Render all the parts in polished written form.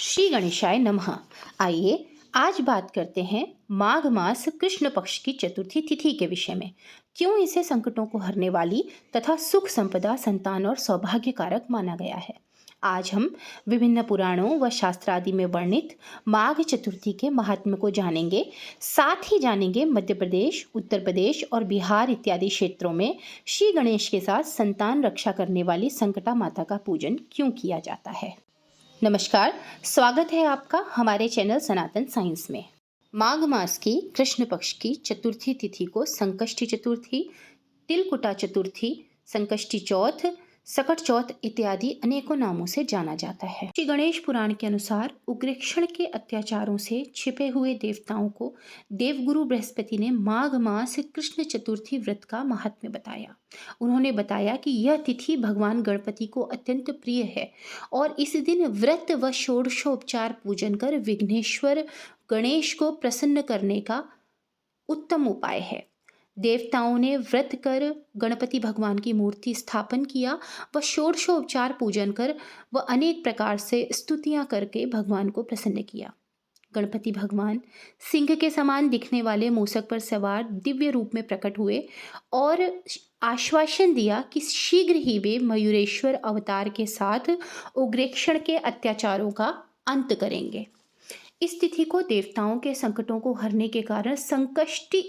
श्री गणेशाय नमः। आइए आज बात करते हैं माघ मास कृष्ण पक्ष की चतुर्थी तिथि के विषय में। क्यों इसे संकटों को हरने वाली तथा सुख संपदा संतान और सौभाग्य कारक माना गया है। आज हम विभिन्न पुराणों व शास्त्रादि में वर्णित माघ चतुर्थी के महात्म्य को जानेंगे। साथ ही जानेंगे मध्य प्रदेश, उत्तर प्रदेश और बिहार इत्यादि क्षेत्रों में श्री गणेश के साथ संतान रक्षा करने वाली संकटा माता का पूजन क्यों किया जाता है। नमस्कार, स्वागत है आपका हमारे चैनल सनातन साइंस में। माघ मास की कृष्ण पक्ष की चतुर्थी तिथि को संकष्टी चतुर्थी, तिलकुटा चतुर्थी, संकष्टी चौथ, सकट चौथ इत्यादि अनेकों नामों से जाना जाता है। श्री गणेश पुराण के अनुसार उग्रेक्षण के अत्याचारों से छिपे हुए देवताओं को देवगुरु बृहस्पति ने माघ मास कृष्ण चतुर्थी व्रत का महात्म्य बताया। उन्होंने बताया कि यह तिथि भगवान गणपति को अत्यंत प्रिय है और इस दिन व्रत व षोडशोपचार पूजन कर विघ्नेश्वर गणेश को प्रसन्न करने का उत्तम उपाय है। देवताओं ने व्रत कर गणपति भगवान की मूर्ति स्थापन किया व षोडशोपचार पूजन कर व अनेक प्रकार से स्तुतियां करके भगवान को प्रसन्न किया। गणपति भगवान सिंह के समान दिखने वाले मूषक पर सवार दिव्य रूप में प्रकट हुए और आश्वासन दिया कि शीघ्र ही वे मयूरेश्वर अवतार के साथ उग्रेक्षण के अत्याचारों का अंत करेंगे। इस तिथि को देवताओं के संकटों को हरने के कारण संकष्टी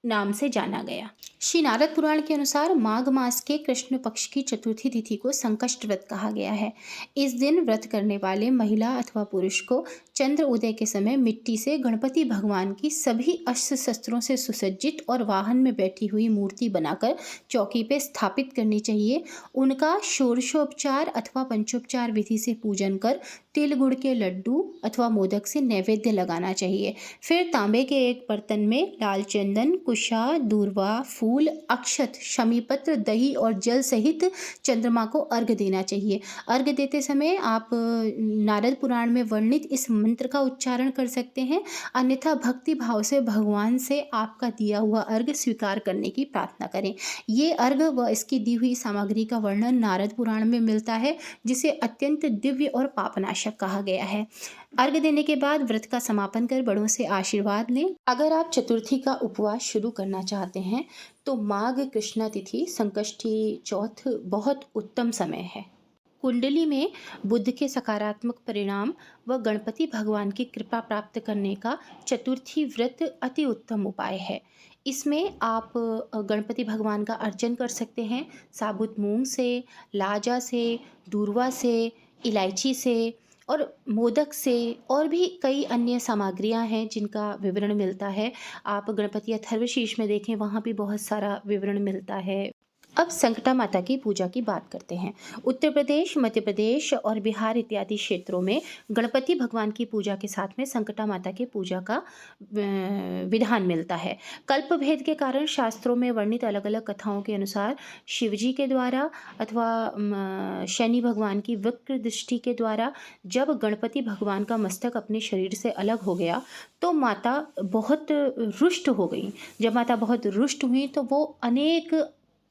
नाम से जाना गया। श्री नारद पुराण के अनुसार माघ मास के कृष्ण पक्ष की चतुर्थी तिथि को संकष्ट व्रत कहा गया है। इस दिन व्रत करने वाले महिला अथवा पुरुष को चंद्र उदय के समय मिट्टी से गणपति भगवान की सभी अस्त्र शस्त्रों से सुसज्जित और वाहन में बैठी हुई मूर्ति बनाकर चौकी पे स्थापित करनी चाहिए। उनका षोडशोपचार अथवा पंचोपचार विधि से पूजन कर तिल गुड़ के लड्डू अथवा मोदक से नैवेद्य लगाना चाहिए। फिर तांबे के एक बर्तन में लाल चंदन, कुशा, दूर्वा, फूल, अक्षत, शमीपत्र, दही और जल सहित चंद्रमा को अर्घ देना चाहिए। अर्घ देते समय आप नारद पुराण में वर्णित इस मंत्र का उच्चारण कर सकते हैं, अन्यथा भक्ति भाव से भगवान से आपका दिया हुआ अर्घ स्वीकार करने की प्रार्थना करें। ये अर्घ व इसकी दी हुई सामग्री का वर्णन नारद पुराण में मिलता है, जिसे अत्यंत दिव्य और पापनाशक कहा गया है। अर्घ देने के बाद व्रत का समापन कर बड़ों से आशीर्वाद लें। अगर आप चतुर्थी का उपवास शुरू करना चाहते हैं तो माघ कृष्णा तिथि संकष्टी चौथ बहुत उत्तम समय है। कुंडली में बुध के सकारात्मक परिणाम व गणपति भगवान की कृपा प्राप्त करने का चतुर्थी व्रत अति उत्तम उपाय है। इसमें आप गणपति भगवान का अर्चन कर सकते हैं साबुत मूंग से, लाजा से, दूर्वा से, इलायची से और मोदक से, और भी कई अन्य सामग्रियां हैं जिनका विवरण मिलता है। आप गणपति अथर्वशीर्ष में देखें, वहाँ भी बहुत सारा विवरण मिलता है। अब संकटा माता की पूजा की बात करते हैं। उत्तर प्रदेश, मध्य प्रदेश और बिहार इत्यादि क्षेत्रों में गणपति भगवान की पूजा के साथ में संकटा माता की पूजा का विधान मिलता है। कल्प भेद के कारण शास्त्रों में वर्णित अलग अलग कथाओं के अनुसार शिवजी के द्वारा अथवा शनि भगवान की वक्र दृष्टि के द्वारा जब गणपति भगवान का मस्तक अपने शरीर से अलग हो गया तो माता बहुत रुष्ट हो गई। जब माता बहुत रुष्ट हुई तो वो अनेक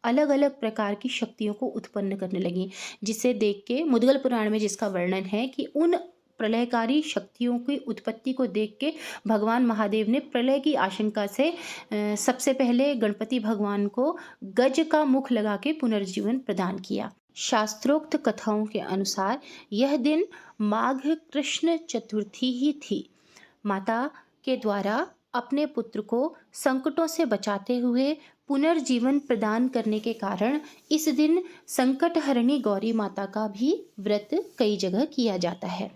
अलग अलग प्रकार की शक्तियों को उत्पन्न करने लगी, जिसे देख के मुद्गल पुराण में जिसका वर्णन है कि उन प्रलयकारी शक्तियों की उत्पत्ति को देख के भगवान महादेव ने प्रलय की आशंका से सबसे पहले गणपति भगवान को गज का मुख लगा के पुनर्जीवन प्रदान किया। शास्त्रोक्त कथाओं के अनुसार यह दिन माघ कृष्ण चतुर्थी ही थी। माता के द्वारा अपने पुत्र को संकटों से बचाते हुए पुनर्जीवन प्रदान करने के कारण इस दिन संकट हरणी गौरी माता का भी व्रत कई जगह किया जाता है।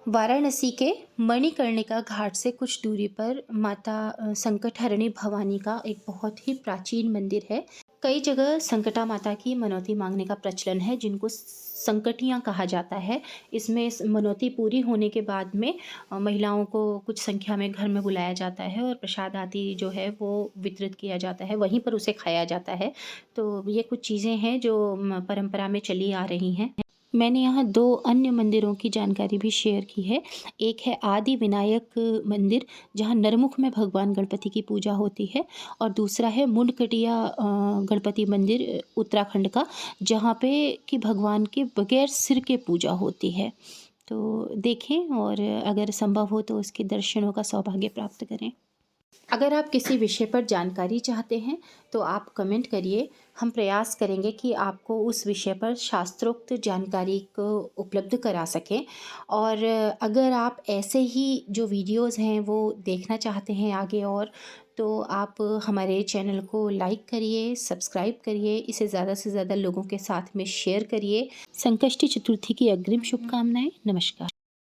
वाराणसी के मणिकर्णिका घाट से कुछ दूरी पर माता संकट हरणी भवानी का एक बहुत ही प्राचीन मंदिर है। कई जगह संकटा माता की मनौती मांगने का प्रचलन है, जिनको संकटियाँ कहा जाता है। इसमें मनौती पूरी होने के बाद में महिलाओं को कुछ संख्या में घर में बुलाया जाता है और प्रसाद आदि जो है वो वितरित किया जाता है, वहीं पर उसे खाया जाता है। तो ये कुछ चीज़ें हैं जो परंपरा में चली आ रही हैं। मैंने यहाँ 2 अन्य मंदिरों की जानकारी भी शेयर की है। एक है आदि विनायक मंदिर, जहाँ नरमुख में भगवान गणपति की पूजा होती है, और दूसरा है मुंडकटिया गणपति मंदिर उत्तराखंड का, जहाँ पे कि भगवान के बगैर सिर के पूजा होती है। तो देखें और अगर संभव हो तो उसके दर्शनों का सौभाग्य प्राप्त करें। अगर आप किसी विषय पर जानकारी चाहते हैं तो आप कमेंट करिए। हम प्रयास करेंगे कि आपको उस विषय पर शास्त्रोक्त जानकारी को उपलब्ध करा सकें। और अगर आप ऐसे ही जो वीडियोस हैं वो देखना चाहते हैं आगे और, तो आप हमारे चैनल को लाइक करिए, सब्सक्राइब करिए, इसे ज़्यादा से ज़्यादा लोगों के साथ में शेयर करिए। संकष्टी चतुर्थी की अग्रिम शुभकामनाएं। नमस्कार।